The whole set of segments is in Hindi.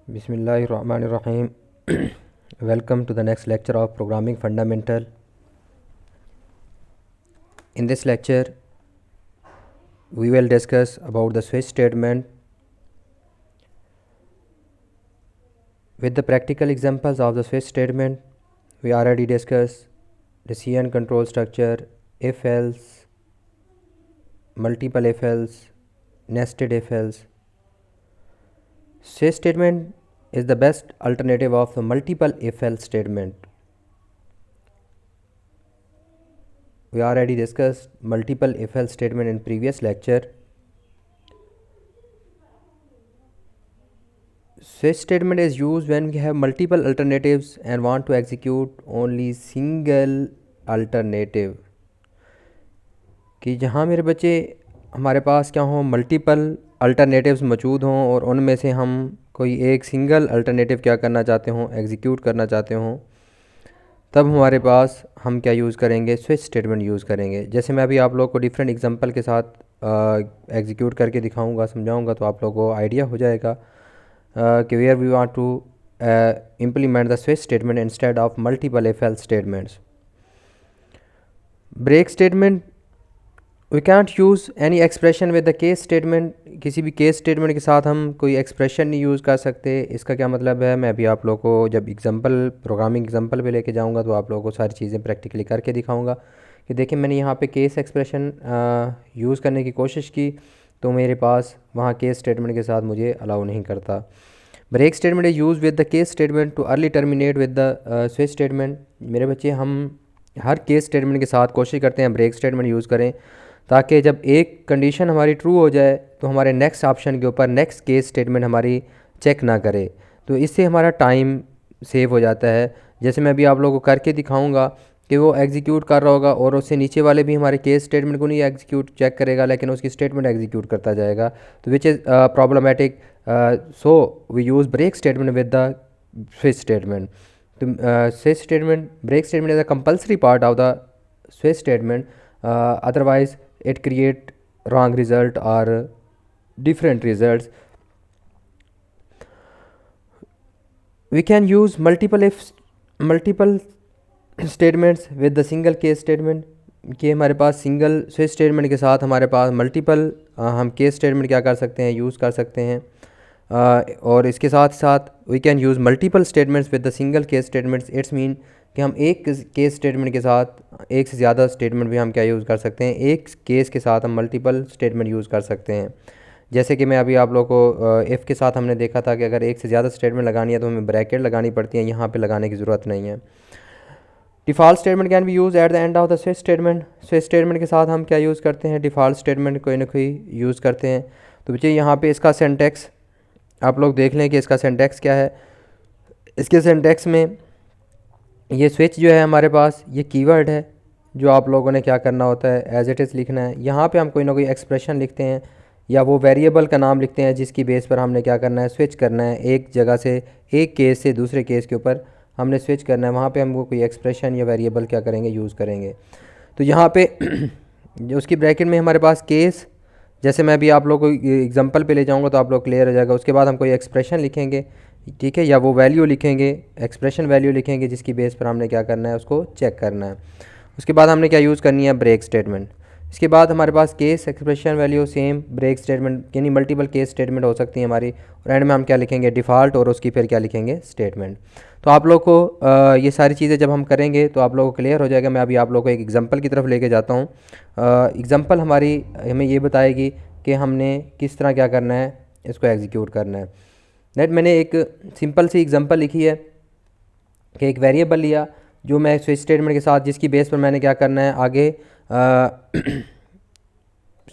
Bismillahirrahmanirrahim. Welcome to the next lecture of Programming Fundamental. In this lecture, we will discuss about the switch statement with the practical examples of the switch statement. We already discussed decision control structure, if else, multiple if else, nested if else. Switch statement is the best alternative of the multiple if else statement. We already discussed multiple if else statement in previous lecture. Switch statement is used when we have multiple alternatives and want to execute only single alternative. कि जहाँ मेरे बच्चे हमारे पास क्या हों, मल्टीपल अल्टरनेटिव्स मौजूद हों और उनमें से हम कोई एक सिंगल अल्टरनेटिव क्या करना चाहते हों, एग्जीक्यूट करना चाहते हों, तब हमारे पास हम क्या यूज़ करेंगे, स्विच स्टेटमेंट यूज़ करेंगे. जैसे मैं अभी आप लोग को डिफरेंट एग्जांपल के साथ एग्जीक्यूट करके दिखाऊंगा, समझाऊंगा, तो आप लोगों को आइडिया हो जाएगा कि where we want to implement the switch statement instead of multiple if else statements. Break statement, we can't use any expression with the case statement. किसी भी केस स्टेटमेंट के साथ हम कोई एक्सप्रेशन नहीं यूज़ कर सकते. इसका क्या मतलब है, मैं अभी आप लोगों को जब एग्जांपल प्रोग्रामिंग एग्जांपल पे लेके जाऊंगा तो आप लोगों को सारी चीज़ें प्रैक्टिकली करके दिखाऊंगा कि देखिए मैंने यहाँ पे केस एक्सप्रेशन यूज़ करने की कोशिश की तो मेरे पास वहाँ केस स्टेटमेंट के साथ मुझे अलाउ नहीं करता. Break statement is use with the case statement to early terminate with the switch statement. मेरे बच्चे, हम हर केस स्टेटमेंट के साथ कोशिश करते हैं ब्रेक स्टेटमेंट यूज़ करें ताकि जब एक कंडीशन हमारी ट्रू हो जाए तो हमारे नेक्स्ट ऑप्शन के ऊपर नेक्स्ट केस स्टेटमेंट हमारी चेक ना करे. तो इससे हमारा टाइम सेव हो जाता है. जैसे मैं अभी आप लोगों को करके दिखाऊंगा कि वो एग्जीक्यूट कर रहा होगा और उससे नीचे वाले भी हमारे केस स्टेटमेंट को नहीं एग्जीक्यूट चेक करेगा लेकिन उसकी स्टेटमेंट एग्जीक्यूट करता जाएगा, तो which is problematic. So we use break statement with the switch statement. तो switch statement, break statement is a compulsory part of the switch statement, otherwise it create wrong result or different results. We can use multiple statements with the single case statement. कि हमारे पास सिंगल स्विच स्टेटमेंट के साथ हमारे पास मल्टीपल हम केस स्टेटमेंट क्या कर सकते हैं, यूज़ कर सकते हैं. और इसके साथ साथ we can use multiple statements with the single case statements. It's mean कि हम एक केस स्टेटमेंट के साथ एक से ज़्यादा स्टेटमेंट भी हम क्या यूज़ कर सकते हैं, एक केस के साथ हम मल्टीपल स्टेटमेंट यूज़ कर सकते हैं. जैसे कि मैं अभी आप लोगों को इफ़ के साथ हमने देखा था कि अगर एक से ज़्यादा स्टेटमेंट लगानी है तो हमें ब्रैकेट लगानी पड़ती है, यहाँ पे लगाने की ज़रूरत नहीं है. Default statement can B use at the end of the switch statement. Switch statement के साथ हम क्या यूज़ करते हैं, डिफ़ॉल्ट स्टेटमेंट कोई ना कोई यूज़ करते हैं. तो बच्चे यहाँ पे इसका सिंटैक्स आप लोग देख लें कि इसका सिंटैक्स क्या है. इसके सिंटैक्स में ये स्विच जो है हमारे पास ये कीवर्ड है जो आप लोगों ने क्या करना होता है, एज इट इज़ लिखना है. यहाँ पे हम कोई ना कोई एक्सप्रेशन लिखते हैं या वो वेरिएबल का नाम लिखते हैं जिसकी बेस पर हमने क्या करना है, स्विच करना है. एक जगह से एक केस से दूसरे केस के ऊपर हमने स्विच करना है. वहाँ पे हम वो कोई एक्सप्रेशन या वेरिएबल क्या करेंगे, यूज़ करेंगे. तो यहाँ पे जो उसकी ब्रैकेट में हमारे पास केस, जैसे मैं अभी आप लोग को एग्जांपल पे ले जाऊँगा तो आप लोग क्लियर हो जाएगा. उसके बाद हम कोई एक्सप्रेशन लिखेंगे, ठीक है, या वो वैल्यू लिखेंगे, एक्सप्रेशन वैल्यू लिखेंगे जिसकी बेस पर हमने क्या करना है, उसको चेक करना है. उसके बाद हमने क्या यूज़ करनी है, ब्रेक स्टेटमेंट. इसके बाद हमारे पास case, expression value, same break statement, यानी मल्टीपल केस स्टेटमेंट हो सकती है हमारी. और एंड में हम क्या लिखेंगे, डिफ़ॉल्ट, और उसकी फिर क्या लिखेंगे, स्टेटमेंट. तो आप लोग को ये सारी चीज़ें जब हम करेंगे तो आप लोगों को क्लियर हो जाएगा. मैं अभी आप लोगों को एक एग्जांपल की तरफ लेके जाता हूँ. एग्जांपल हमारी हमें ये बताएगी कि हमने किस तरह क्या करना है, इसको एग्जीक्यूट करना है. नेट मैंने एक सिंपल सी एग्जांपल लिखी है कि एक वेरिएबल लिया जो मैं स्विच स्टेटमेंट के साथ जिसकी बेस पर मैंने क्या करना है, आगे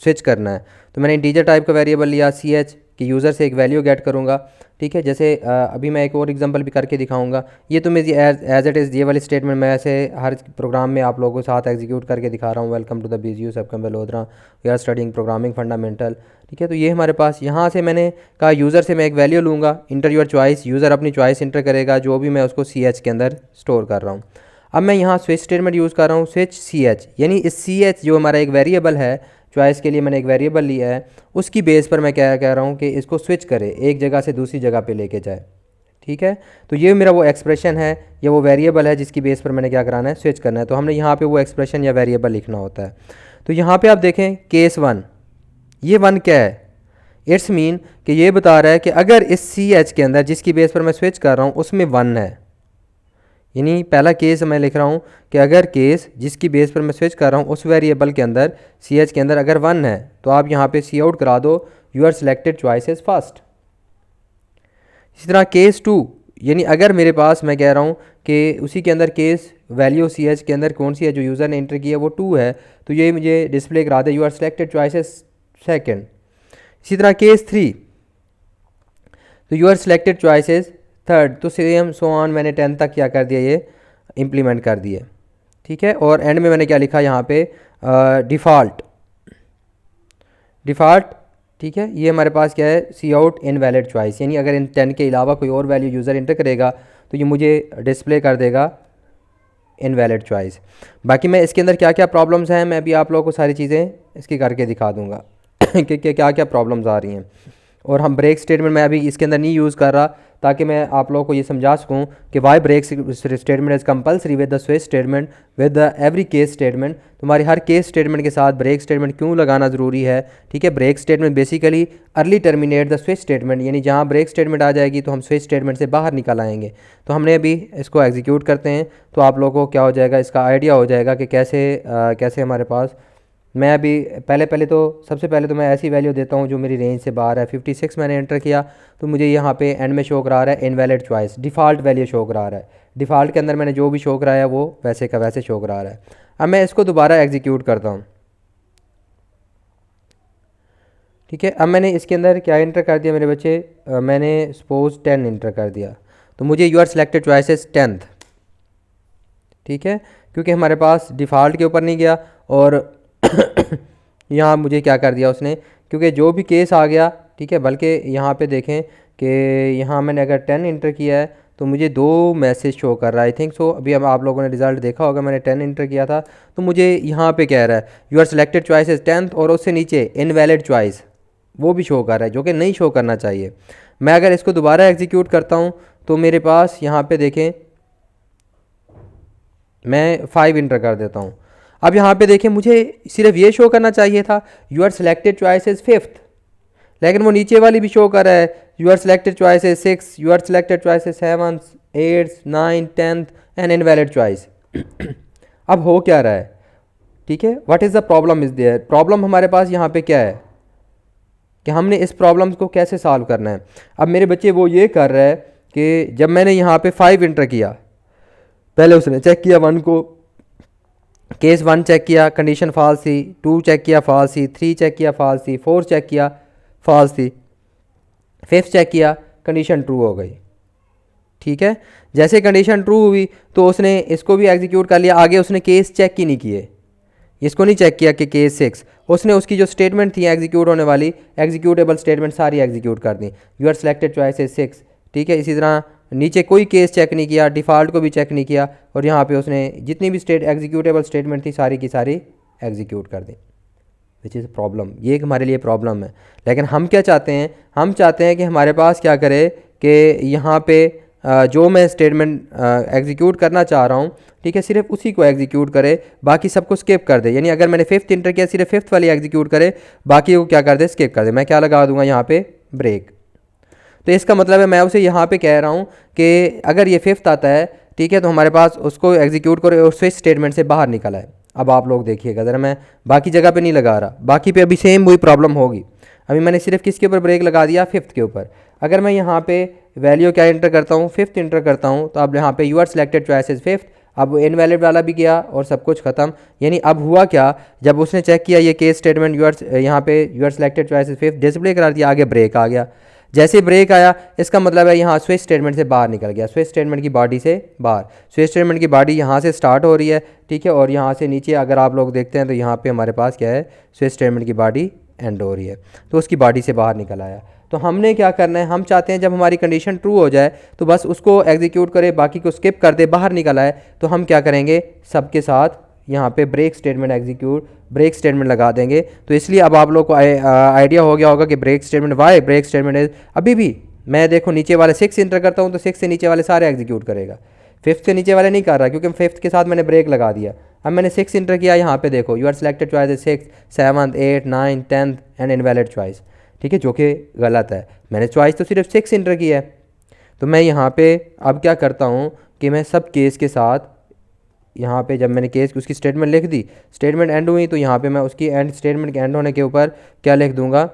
स्विच करना है. तो मैंने इंटीजर टाइप का वेरिएबल लिया ch कि यूज़र से एक वैल्यू गेट करूँगा, ठीक है. जैसे अभी मैं एक और एग्जांपल भी करके दिखाऊंगा. ये तो मेरी एज इट इज़ ये वाली स्टेटमेंट मैं ऐसे हर प्रोग्राम में आप लोगों के साथ एग्जीक्यूट करके दिखा रहा हूँ. वेलकम टू द BGU सबकम बलोदरा, we are studying programming fundamental, ठीक है. तो ये हमारे पास यहाँ से मैंने कहा यूज़र से मैं एक वैल्यू लूँगा, इंटर योर चॉइस. यूज़र अपनी चॉइस इंटर करेगा जो भी मैं उसको ch के अंदर स्टोर कर रहा हूँ. अब मैं यहाँ स्विच स्टेटमेंट यूज़ कर रहा हूँ, स्विच ch, यानी इस ch जो हमारा एक वेरिएबल है, चॉइस के लिए मैंने एक वेरिएबल लिया है, उसकी बेस पर मैं क्या कह रहा हूँ कि इसको स्विच करे, एक जगह से दूसरी जगह पे लेके जाए, ठीक है। तो ये मेरा वो एक्सप्रेशन है या वो वेरिएबल है जिसकी बेस पर मैंने क्या कराना है, स्विच करना है। तो हमने यहाँ पे वो एक्सप्रेशन या वेरिएबल लिखना होता है। तो यहाँ पे आप देखें केस 1, ये 1 क्या है, इट्स मीन कि ये बता रहा है कि अगर इस सी एच के अंदर जिसकी बेस पर मैं स्विच कर रहा हूँ उसमें 1 है, यानी पहला केस मैं लिख रहा हूँ कि अगर केस जिसकी बेस पर मैं स्विच कर रहा हूँ उस वेरिएबल के अंदर सी एच के अंदर अगर 1 है तो आप यहाँ पे सी आउट करा दो your selected choice is first. इसी तरह केस 2, यानी अगर मेरे पास मैं कह रहा हूँ कि उसी के अंदर केस वैल्यू सी एच के अंदर कौन सी है जो यूज़र ने एंटर की है वो 2 है, तो ये मुझे डिस्प्ले करा दे your selected choice is second. इसी तरह केस 3, तो your selected choice is third. तो सेम सो ऑन मैंने 10 तक क्या कर दिया, ये इम्प्लीमेंट कर दिए, ठीक है। और एंड में मैंने क्या लिखा यहाँ पे डिफ़ॉल्ट, ठीक है। ये हमारे पास क्या है, सी आउट इनवैलिड चॉइस, यानी अगर इन 10 के अलावा कोई और वैल्यू यूज़र इंटर करेगा तो ये मुझे डिस्प्ले कर देगा इनवैलिड चॉइस। बाकी मैं इसके अंदर क्या क्या प्रॉब्लम्स हैं मैं भी आप लोगों को सारी चीज़ें इसकी करके दिखा दूँगा कि क्या क्या प्रॉब्लम्स आ रही हैं। और हम ब्रेक स्टेटमेंट मैं अभी इसके अंदर नहीं यूज़ कर रहा ताकि मैं आप लोगों को ये समझा सकूं कि why break statement is compulsory with the switch statement with the every case statement. तुम्हारी हर केस स्टेटमेंट के साथ ब्रेक स्टेटमेंट क्यों लगाना ज़रूरी है, ठीक है। Break statement basically early terminate the switch statement, यानी जहाँ ब्रेक स्टेटमेंट आ जाएगी तो हम स्विच स्टेटमेंट से बाहर निकल आएंगे। तो हमने अभी इसको एग्जीक्यूट करते हैं तो आप लोगों को क्या हो जाएगा, इसका आइडिया हो जाएगा कि कैसे हमारे पास। मैं अभी पहले तो सबसे पहले तो मैं ऐसी वैल्यू देता हूँ जो मेरी रेंज से बाहर है। 56 मैंने एंटर किया तो मुझे यहाँ पे एंड में शो करा रहा है invalid choice, default value show करा रहा है। डिफ़ॉल्ट के अंदर मैंने जो भी शो कराया वो वैसे का वैसे शो करा रहा है। अब मैं इसको दोबारा एग्जीक्यूट करता हूँ, ठीक है। अब मैंने इसके अंदर क्या इंटर कर दिया मेरे बच्चे, मैंने सपोज 10 इंटर कर दिया तो मुझे यूर सिलेक्टेड चॉइसेस 10th, ठीक है, क्योंकि हमारे पास डिफ़ॉल्ट के ऊपर नहीं गया और यहाँ मुझे क्या कर दिया उसने, क्योंकि जो भी केस आ गया, ठीक है। बल्कि यहाँ पे देखें कि यहाँ मैंने अगर 10 इंटर किया है तो मुझे 2 मैसेज शो कर रहा है, आई थिंक सो। अभी अब आप लोगों ने रिज़ल्ट देखा होगा, मैंने 10 इंटर किया था तो मुझे यहाँ पे कह रहा है your selected choice is 10th और उससे नीचे इनवैलिड चॉइस वो भी शो कर रहा है, जो कि नहीं शो करना चाहिए। मैं अगर इसको दोबारा एग्जीक्यूट करता हूँ तो मेरे पास यहाँ पे देखें मैं 5 इंटर कर देता हूँ। अब यहाँ पे देखें मुझे सिर्फ ये शो करना चाहिए था your selected choice is 5th, लेकिन वो नीचे वाली भी शो कर रहा है your selected choice is 6, your selected choice is 7, 8, 9, 10th and invalid choice. अब हो क्या रहा है, ठीक है, what is the problem is there. Problem हमारे पास यहाँ पे क्या है कि हमने इस प्रॉब्लम को कैसे सॉल्व करना है। अब मेरे बच्चे वो ये कर रहा है कि जब मैंने यहाँ पे 5 इंटर किया, पहले उसने चेक किया 1 को, केस 1 चेक किया कंडीशन फॉल्स थी, 2 चेक किया फॉल्स थी, 3 चेक किया फॉल्स थी, 4 चेक किया फॉल्स थी, 5th चेक किया कंडीशन ट्रू हो गई, ठीक है। जैसे कंडीशन ट्रू हुई तो उसने इसको भी एग्जीक्यूट कर लिया। आगे उसने केस चेक ही नहीं किए, इसको नहीं चेक किया कि केस 6, उसने उसकी जो स्टेटमेंट थी एग्जीक्यूट होने वाली एग्जीक्यूटेबल स्टेटमेंट सारी एग्जीक्यूट कर दी, यूर सिलेक्टेड चॉइस इज 6, ठीक है। इसी तरह नीचे कोई केस चेक नहीं किया, डिफ़ॉल्ट को भी चेक नहीं किया और यहाँ पे उसने जितनी भी एग्जीक्यूटेबल स्टेटमेंट थी सारी की सारी एग्जीक्यूट कर दी, विच इज़ प्रॉब्लम। ये एक हमारे लिए प्रॉब्लम है। लेकिन हम क्या चाहते हैं, हम चाहते हैं कि हमारे पास क्या करे कि यहाँ पे जो मैं स्टेटमेंट एग्जीक्यूट करना चाह रहा हूँ, ठीक है, सिर्फ उसी को एग्जीक्यूट करे, बाकी सबको स्किप कर दे। यानी अगर मैंने 5th इंटर किया सिर्फ 5th वाली एग्जीक्यूट करे, बाकी को क्या कर दे, स्किप कर दे। मैं क्या लगा दूंगा यहाँ पे, ब्रेक। तो इसका मतलब है मैं उसे यहाँ पे कह रहा हूँ कि अगर ये 5th आता है, ठीक है, तो हमारे पास उसको एग्जीक्यूट करे और स्विच स्टेटमेंट से बाहर निकल आए। अब आप लोग देखिएगा ज़रा, मैं बाकी जगह पे नहीं लगा रहा, बाकी पे अभी सेम वही प्रॉब्लम होगी। अभी मैंने सिर्फ किसके ऊपर ब्रेक लगा दिया, 5th के ऊपर। अगर मैं यहाँ पे वैल्यू क्या इंटर करता हूँ, 5th इंटर करता हूँ, तो अब यहाँ पे your selected choice is 5th, अब इनवैलिड वाला भी गया और सब कुछ ख़त्म। यानी अब हुआ क्या, जब उसने चेक किया ये केस स्टेटमेंट यहाँ पे your selected choice is 5th display करा दिया, आगे ब्रेक आ गया। जैसे ब्रेक आया इसका मतलब है यहाँ स्विच स्टेटमेंट से बाहर निकल गया, स्विच स्टेटमेंट की बॉडी से बाहर। स्विच स्टेटमेंट की बॉडी यहाँ से स्टार्ट हो रही है, ठीक है, और यहाँ से नीचे अगर आप लोग देखते हैं तो यहाँ पे हमारे पास क्या है, स्विच स्टेटमेंट की बॉडी एंड हो रही है, तो उसकी बॉडी से बाहर निकल आया। तो हमने क्या करना है, हम चाहते हैं जब हमारी कंडीशन ट्रू हो जाए तो बस उसको एग्जीक्यूट करे, बाकी को स्किप कर दे, बाहर निकल आए। तो हम क्या करेंगे, सबके साथ यहाँ पे ब्रेक स्टेटमेंट लगा देंगे। तो इसलिए अब आप लोग को आइडिया हो गया होगा कि break statement, why break statement is अभी भी मैं देखो नीचे वाले 6 इंटर करता हूँ तो 6 से नीचे वाले सारे एग्जीक्यूट करेगा, 5th से नीचे वाले नहीं कर रहा क्योंकि 5th के साथ मैंने ब्रेक लगा दिया। अब मैंने 6 इंटर किया, यहाँ पे देखो you are selected choice 6, 7th, 8, 9, 10th and invalid choice, ठीक है, जो कि गलत है। मैंने चॉइस तो सिर्फ 6 इंटर किया है। तो मैं यहाँ पे अब क्या करता हूँ कि मैं सब केस के साथ यहाँ पे जब मैंने केस की उसकी स्टेटमेंट लिख दी, स्टेटमेंट एंड हुई, तो यहाँ पे मैं उसकी एंड स्टेटमेंट के एंड होने के ऊपर क्या लिख दूंगा,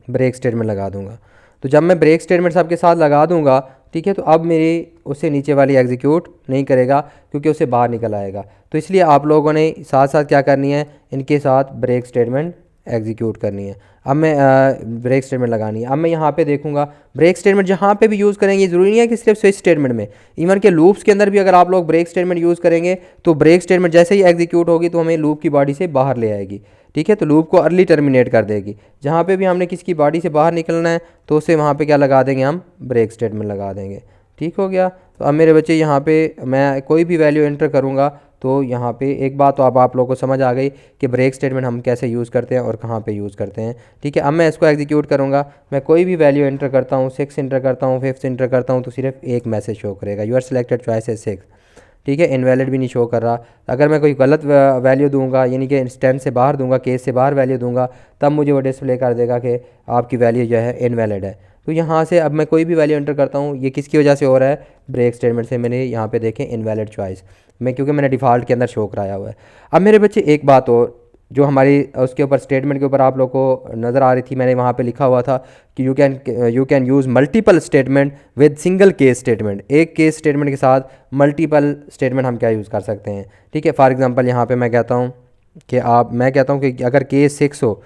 ब्रेक स्टेटमेंट लगा दूंगा। तो जब मैं ब्रेक स्टेटमेंट सबके साथ लगा दूंगा, ठीक है, तो अब मेरी उससे नीचे वाली एग्जीक्यूट नहीं करेगा क्योंकि उससे बाहर निकल आएगा। तो इसलिए आप लोगों ने साथ साथ क्या करनी है, इनके साथ ब्रेक स्टेटमेंट एग्जीक्यूट करनी है। अब मैं ब्रेक स्टेटमेंट लगानी है। अब मैं यहाँ पे देखूंगा ब्रेक स्टेटमेंट जहाँ पे भी यूज़ करेंगे, ज़रूरी नहीं है कि सिर्फ स्विच स्टेटमेंट में, इवन के लूप्स के अंदर भी अगर आप लोग ब्रेक स्टेटमेंट यूज़ करेंगे तो ब्रेक स्टेटमेंट जैसे ही एग्जीक्यूट होगी तो हमें लूप की बॉडी से बाहर ले आएगी, ठीक है। तो लूप को अर्ली टर्मिनेट कर देगी। जहाँ पे भी हमने किसकी बॉडी से बाहर निकलना है तो उसे वहाँ पे क्या लगा देंगे, हम ब्रेक स्टेटमेंट लगा देंगे, ठीक हो गया। तो अब मेरे बच्चे यहाँ पे मैं कोई भी वैल्यू एंटर करूँगा तो यहाँ पे एक बात तो अब आप लोगों को समझ आ गई कि ब्रेक स्टेटमेंट हम कैसे यूज़ करते हैं और कहाँ पे यूज़ करते हैं, ठीक है। अब मैं इसको एग्जीक्यूट करूँगा, मैं कोई भी वैल्यू एंटर करता हूँ, 6 एंटर करता हूँ, 5th एंटर करता हूँ, तो सिर्फ एक मैसेज शो करेगा, यू आर सिलेक्टेड चॉइस 6, ठीक है। इनवैलिड भी नहीं शो कर रहा। अगर मैं कोई गलत वैल्यू दूंगा, यानी कि 10 से बाहर दूंगा, केस से बाहर वैल्यू दूंगा, तब मुझे वो डिस्प्ले कर देगा कि आपकी वैल्यू जो है इनवैलिड है। तो यहाँ से अब मैं कोई भी वैल्यू एंटर करता हूँ, ये किसकी वजह से हो रहा है, ब्रेक स्टेटमेंट से। मैंने यहाँ पे देखें इनवैलिड चॉइस मैं, क्योंकि मैंने डिफ़ॉल्ट के अंदर शो कराया हुआ है। अब मेरे बच्चे एक बात और जो हमारी उसके ऊपर स्टेटमेंट के ऊपर आप लोग को नज़र आ रही थी, मैंने वहाँ पे लिखा हुआ था कि you can use multiple statement with single case statement. एक केस स्टेटमेंट के साथ मल्टीपल स्टेटमेंट हम क्या यूज़ कर सकते हैं, ठीक है। फॉर एग्जांपल यहाँ पे मैं कहता हूँ कि अगर केस 6 हो,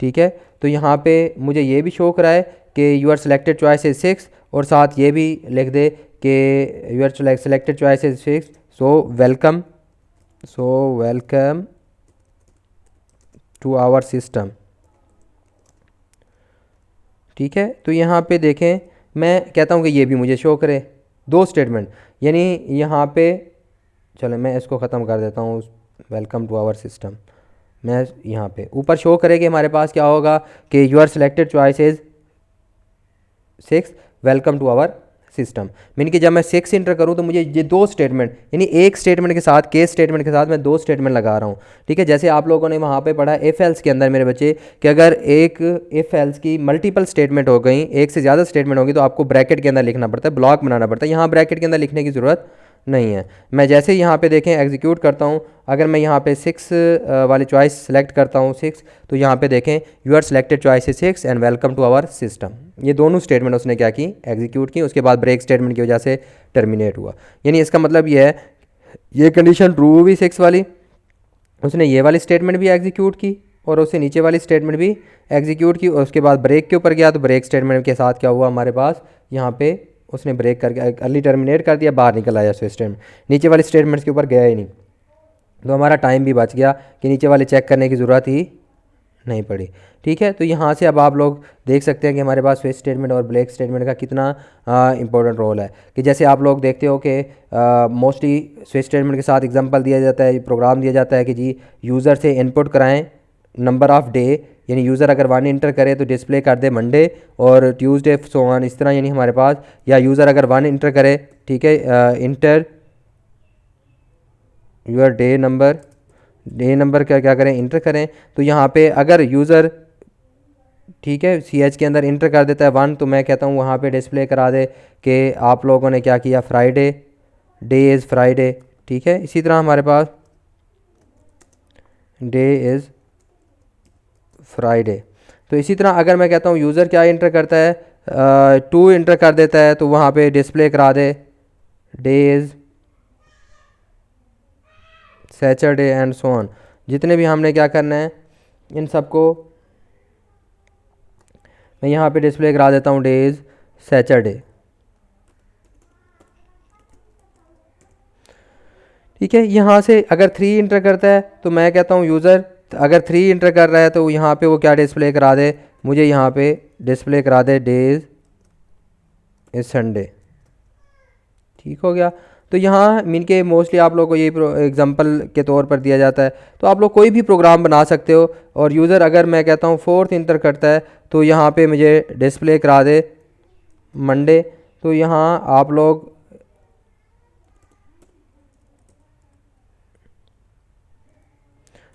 ठीक है, तो यहाँ पे मुझे ये भी शो कराए कि यू आर सिलेक्टेड चॉइस 6 और साथ ये भी लिख दे कि you are selected choice 6, so welcome to our system, ठीक है। तो यहाँ पे देखें मैं कहता हूँ कि ये भी मुझे शो करे 2 स्टेटमेंट, यानी यहाँ पे चलो मैं इसको ख़त्म कर देता हूँ, वेलकम टू आवर सिस्टम। मैं यहाँ पे ऊपर शो करें कि हमारे पास क्या होगा कि you are selected choices 6, welcome to our system. Mean कि जब मैं 6 इंटर करूँ तो मुझे ये 2 स्टेटमेंट, यानी एक स्टेटमेंट के साथ, केस स्टेटमेंट के साथ मैं 2 स्टेटमेंट लगा रहा हूँ, ठीक है। जैसे आप लोगों ने वहाँ पे पढ़ा इफ़ एल्स के अंदर मेरे बच्चे कि अगर एक इफ़ एल्स की मल्टीपल स्टेटमेंट हो गई, एक से ज़्यादा स्टेटमेंट होगी, तो आपको ब्रैकेट के अंदर लिखना पड़ता है, ब्लॉक बनाना पड़ता है। यहाँ ब्रैकेट के अंदर लिखने की ज़रूरत नहीं है। मैं जैसे ही यहाँ पे देखें एग्जीक्यूट करता हूँ, अगर मैं यहाँ पे 6 वाली चॉइस सेलेक्ट करता हूँ 6, तो यहाँ पे देखें you are selected choice 6 and welcome to our system. ये दोनों स्टेटमेंट उसने क्या की, एग्जीक्यूट की। उसके बाद ब्रेक स्टेटमेंट की वजह से टर्मिनेट हुआ। यानी इसका मतलब ये है, ये कंडीशन ट्रू हुई 6 वाली, उसने ये वाली स्टेटमेंट भी एग्जीक्यूट की और उससे नीचे वाली स्टेटमेंट भी एग्जीक्यूट की, और उसके बाद ब्रेक के ऊपर गया तो ब्रेक स्टेटमेंट के साथ क्या हुआ हमारे पास, यहाँ पे उसने ब्रेक करके अर्ली टर्मिनेट कर दिया, बाहर निकल आया स्टेटमेंट, नीचे वाले स्टेटमेंट्स के ऊपर गया ही नहीं। तो हमारा टाइम भी बच गया कि नीचे वाले चेक करने की ज़रूरत ही नहीं पड़ी, ठीक है। तो यहाँ से अब आप लोग देख सकते हैं कि हमारे पास स्विच स्टेटमेंट और ब्रेक स्टेटमेंट का कितना इंपॉर्टेंट रोल है। कि जैसे आप लोग देखते हो कि मोस्टली स्विच स्टेटमेंट के साथ एग्जांपल दिया जाता है, प्रोग्राम दिया जाता है कि जी यूज़र से इनपुट कराएं नंबर ऑफ़ डे, यानी यूज़र अगर 1 इंटर करे तो डिस्प्ले कर दे मंडे और ट्यूसडे सो ऑन, इस तरह। यानी हमारे पास, या यूज़र अगर 1 इंटर करे, ठीक है, इंटर यूर डे नंबर क्या करें, इंटर करें। तो यहाँ पे अगर यूज़र, ठीक है, CH के अंदर इंटर कर देता है 1, तो मैं कहता हूँ वहाँ पे डिस्प्ले करा दे कि आप लोगों ने क्या किया, फ्राइडे, डे इज़ फ्राइडे, ठीक है। इसी तरह हमारे पास डे इज़ फ्राइडे। तो इसी तरह अगर मैं कहता हूँ यूज़र क्या इंटर करता है, 2 इंटर कर देता है, तो वहाँ पे डिस्प्ले करा दे day is Saturday and so on. जितने भी हमने क्या करना है, इन सबको मैं यहाँ पे डिस्प्ले करा देता हूँ डे इज़ सैटरडे, ठीक है। यहाँ से अगर 3 इंटर करता है तो मैं कहता हूँ यूज़र अगर 3 इंटर कर रहा है तो यहाँ पे वो क्या डिस्प्ले करा दे, मुझे यहाँ पे डिस्प्ले करा दे डेज इज़ संडे, ठीक हो गया। तो यहाँ मीन के मोस्टली आप लोग को ये एग्जांपल के तौर पर दिया जाता है। तो आप लोग कोई भी प्रोग्राम बना सकते हो। और यूज़र अगर मैं कहता हूँ 4th इंटर करता है तो यहाँ पे मुझे डिस्प्ले करा दे मंडे, तो यहाँ आप लोग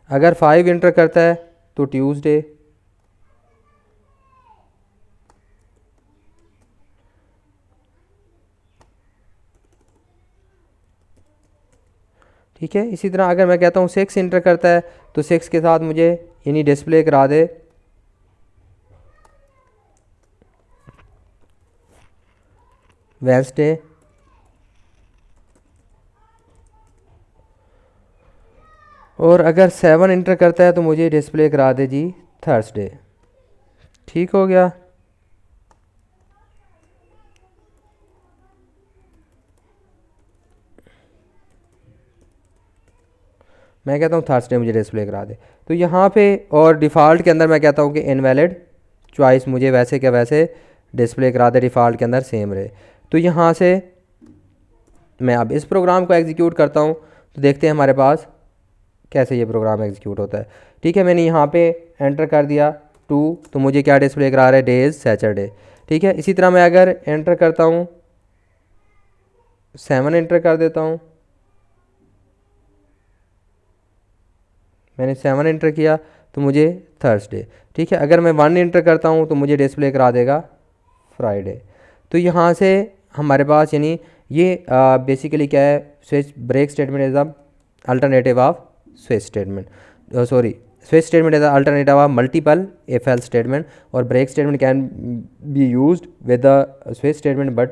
अगर 5 इंटर करता है तो ट्यूसडे, ठीक है। इसी तरह अगर मैं कहता हूँ 6 इंटर करता है तो 6 के साथ मुझे यानी डिस्प्ले करा दे वेंसडे, और अगर 7 इंटर करता है तो मुझे डिस्प्ले करा दे जी थर्सडे। ठीक हो गया। मैं कहता हूँ थर्सडे मुझे डिस्प्ले करा दे, तो यहाँ पे और डिफ़ॉल्ट के अंदर मैं कहता हूँ कि इनवैलिड चॉइस मुझे वैसे क्या वैसे डिस्प्ले करा दे, डिफ़ॉल्ट के अंदर सेम रहे। तो यहाँ से मैं अब इस प्रोग्राम को एग्जीक्यूट करता हूँ तो देखते हैं हमारे पास कैसे ये प्रोग्राम एग्जीक्यूट होता है। ठीक है, मैंने यहाँ पे एंटर कर दिया 2, तो मुझे क्या डिस्प्ले करा रहा है, डेज सैटरडे। ठीक है, इसी तरह मैं अगर एंटर करता हूँ 7 एंटर कर देता हूँ, मैंने 7 एंटर किया तो मुझे थर्सडे। ठीक है, अगर मैं 1 एंटर करता हूँ तो मुझे डिस्प्ले करा देगा फ्राइडे। तो यहाँ से हमारे पास यानी ये बेसिकली क्या है, switch break statement is the alternative of switch statement, switch statement is the alternative of multiple if else statement, और break statement can be used with the switch statement, but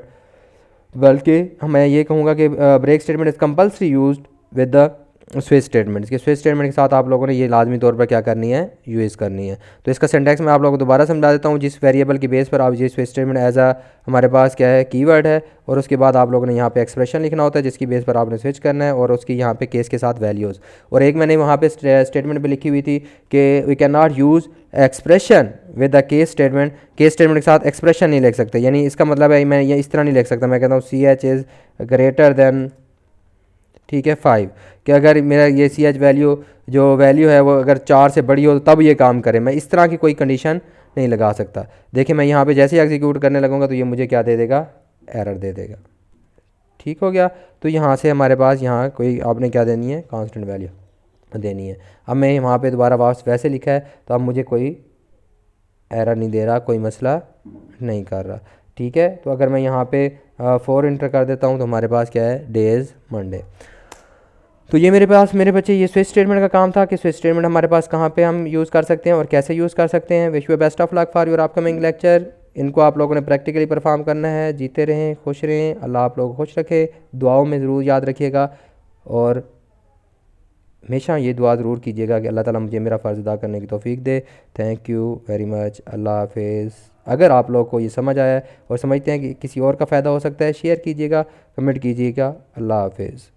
बल्कि मैं ये कहूँगा कि break statement is compulsory used with the switch statement. इसके स्विच स्टेटमेंट के साथ आप लोगों ने ये लाजमी तौर पर क्या करनी है, यूज़ करनी है। तो इसका सिंटैक्स मैं आप लोगों को दोबारा समझा देता हूँ। जिस वेरिएबल की बेस पर आप ये स्विच स्टेटमेंट एज अ हमारे पास क्या है, कीवर्ड है, और उसके बाद आप लोगों ने यहाँ पे एक्सप्रेशन लिखना होता है जिसकी बेस पर आपने स्विच करना है, और उसकी यहाँ पे केस के साथ वैल्यूज़। और एक मैंने वहाँ पे स्टेटमेंट पे लिखी हुई थी कि we can not use expression with the case statement, case statement के साथ एक्सप्रेशन नहीं लिख सकते। यानी इसका मतलब है मैं ये इस तरह नहीं लिख सकता, मैं कहता हूँ CH इज़ ग्रेटर देन, ठीक है, 5, कि अगर मेरा ये CH वैल्यू जो वैल्यू है वो अगर 4 से बड़ी हो तो तब ये काम करे। मैं इस तरह की कोई कंडीशन नहीं लगा सकता। देखिए मैं यहाँ पे जैसे ही एग्जीक्यूट करने लगूँगा तो ये मुझे क्या दे देगा, एरर दे देगा। ठीक हो गया। तो यहाँ से हमारे पास यहाँ कोई आपने क्या देनी है, कांस्टेंट वैल्यू देनी है। अब मैं वहाँ पे दोबारा वापस वैसे लिखा है तो अब मुझे कोई एरर नहीं दे रहा, कोई मसला नहीं कर रहा। ठीक है, तो अगर मैं यहाँ पे 4 इंटर कर देता हूँ तो हमारे पास क्या है, डेज मंडे। तो ये मेरे पास मेरे बच्चे ये स्विच स्टेटमेंट का काम था कि स्विच स्टेटमेंट हमारे पास कहाँ पे हम यूज़ कर सकते हैं और कैसे यूज़ कर सकते हैं। Wish you best of luck for your upcoming lecture. इनको आप लोगों ने प्रैक्टिकली परफॉर्म करना है। जीते रहें, खुश रहें, अल्लाह आप लोगों को खुश रखे। दुआओं में ज़रूर याद रखिएगा और हमेशा ये दुआ ज़रूर कीजिएगा कि अल्लाह ताला मुझे मेरा फ़र्ज़ अदा करने की तौफीक दे। थैंक यू वेरी मच, अल्लाह हाफिज़। अगर आप लोग को ये समझ आया है और समझते हैं कि किसी और का फ़ायदा हो सकता है, शेयर कीजिएगा, कमेंट कीजिएगा। अल्लाह हाफिज़।